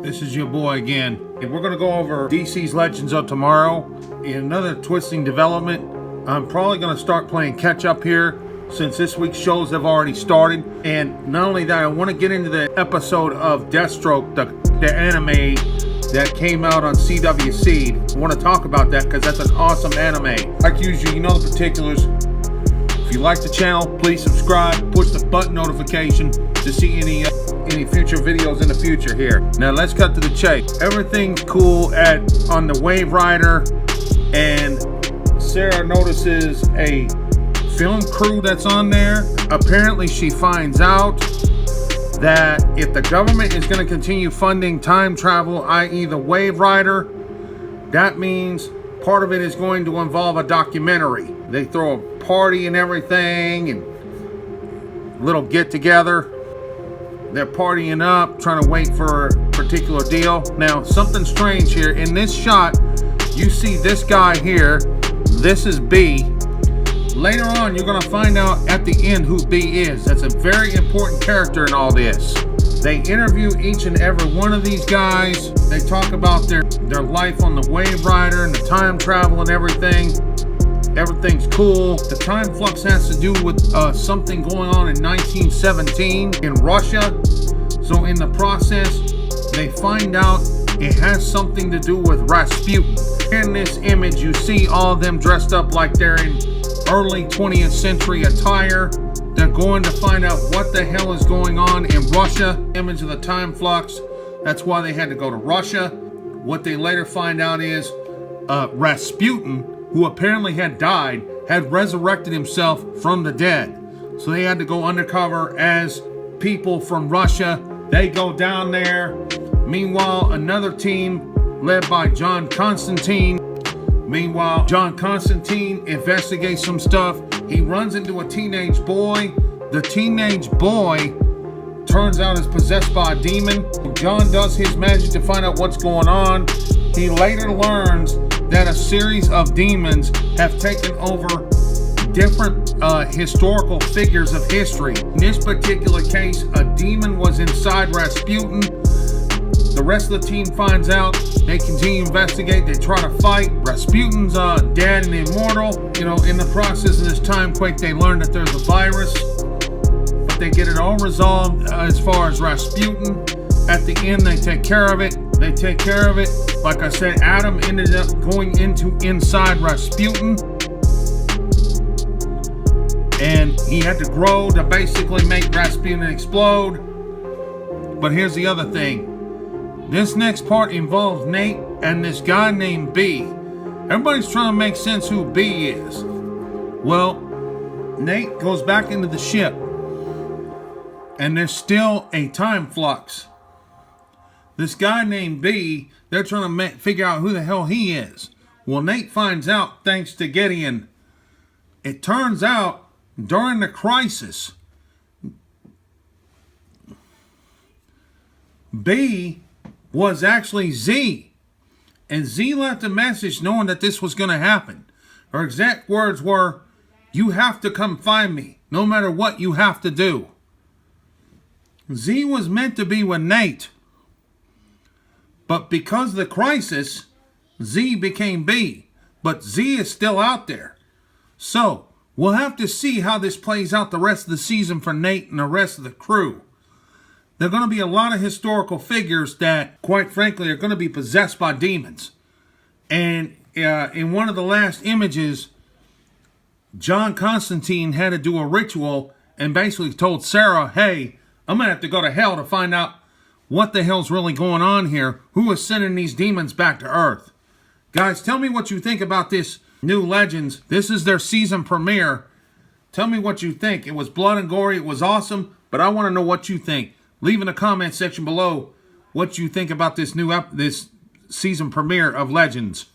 This is your boy again, and we're going to go over DC's Legends of Tomorrow. In another twisting development, I'm probably going to start playing catch up here since this week's shows have already started. And not only that, I want to get into the episode of Deathstroke, the anime that came out on CWC. I want to talk about that because that's an awesome anime. Like usual, you know the particulars. If you like the channel, please subscribe, push the button notification to see any future videos in the future here. Now let's cut to the chase. Everything's cool on the Wave Rider, and Sarah notices a film crew that's on there. Apparently she finds out that if the government is going to continue funding time travel, i.e. the Wave Rider, that means part of it is going to involve a documentary. They throw a party and everything, and little get together. They're partying up, trying to wait for a particular deal. Now, something strange here. In this shot, you see this guy here. This is B. Later on, you're going to find out at the end who B is. That's a very important character in all this. They interview each and every one of these guys. They talk about their life on the Wave Rider and the time travel and everything. Everything's cool. The time flux has to do with something going on in 1917 in Russia. So in the process, they find out it has something to do with Rasputin. In this image, you see all of them dressed up like they're in early 20th century attire. They're going to find out what the hell is going on in Russia. Image of the time flux. That's why they had to go to Russia. What they later find out is Rasputin, who apparently had died, had resurrected himself from the dead. So they had to go undercover as people from Russia. They go down there. Meanwhile, another team led by John Constantine. Meanwhile, John Constantine investigates some stuff. He runs into a teenage boy. The teenage boy turns out is possessed by a demon. John does his magic to find out what's going on. He later learns that a series of demons have taken over different historical figures of history. In this particular case, a demon was inside Rasputin. The rest of the team finds out. They continue to investigate. They try to fight. Rasputin's dead and immortal. You know, in the process of this time quake, they learn that there's a virus, but they get it all resolved as far as Rasputin. At the end, they take care of it. They take care of it. Like I said, Adam ended up going inside Rasputin, and he had to grow to basically make Rasputin explode. But here's the other thing. This next part involves Nate and this guy named B. Everybody's trying to make sense who B is. Well, Nate goes back into the ship, and there's still a time flux. This guy named B, they're trying to figure out who the hell he is. Well, Nate finds out thanks to Gideon. It turns out during the crisis, B was actually Z. And Z left a message knowing that this was going to happen. Her exact words were, "You have to come find me, no matter what you have to do." Z was meant to be with Nate. But because of the crisis, Z became B. But Z is still out there. So, we'll have to see how this plays out the rest of the season for Nate and the rest of the crew. There are going to be a lot of historical figures that, quite frankly, are going to be possessed by demons. And in one of the last images, John Constantine had to do a ritual and basically told Sarah, hey, I'm going to have to go to hell to find out what the hell's really going on here? Who is sending these demons back to Earth? Guys, tell me what you think about this new Legends. This is their season premiere. Tell me what you think. It was blood and gory. It was awesome. But I want to know what you think. Leave in the comment section below what you think about this season premiere of Legends.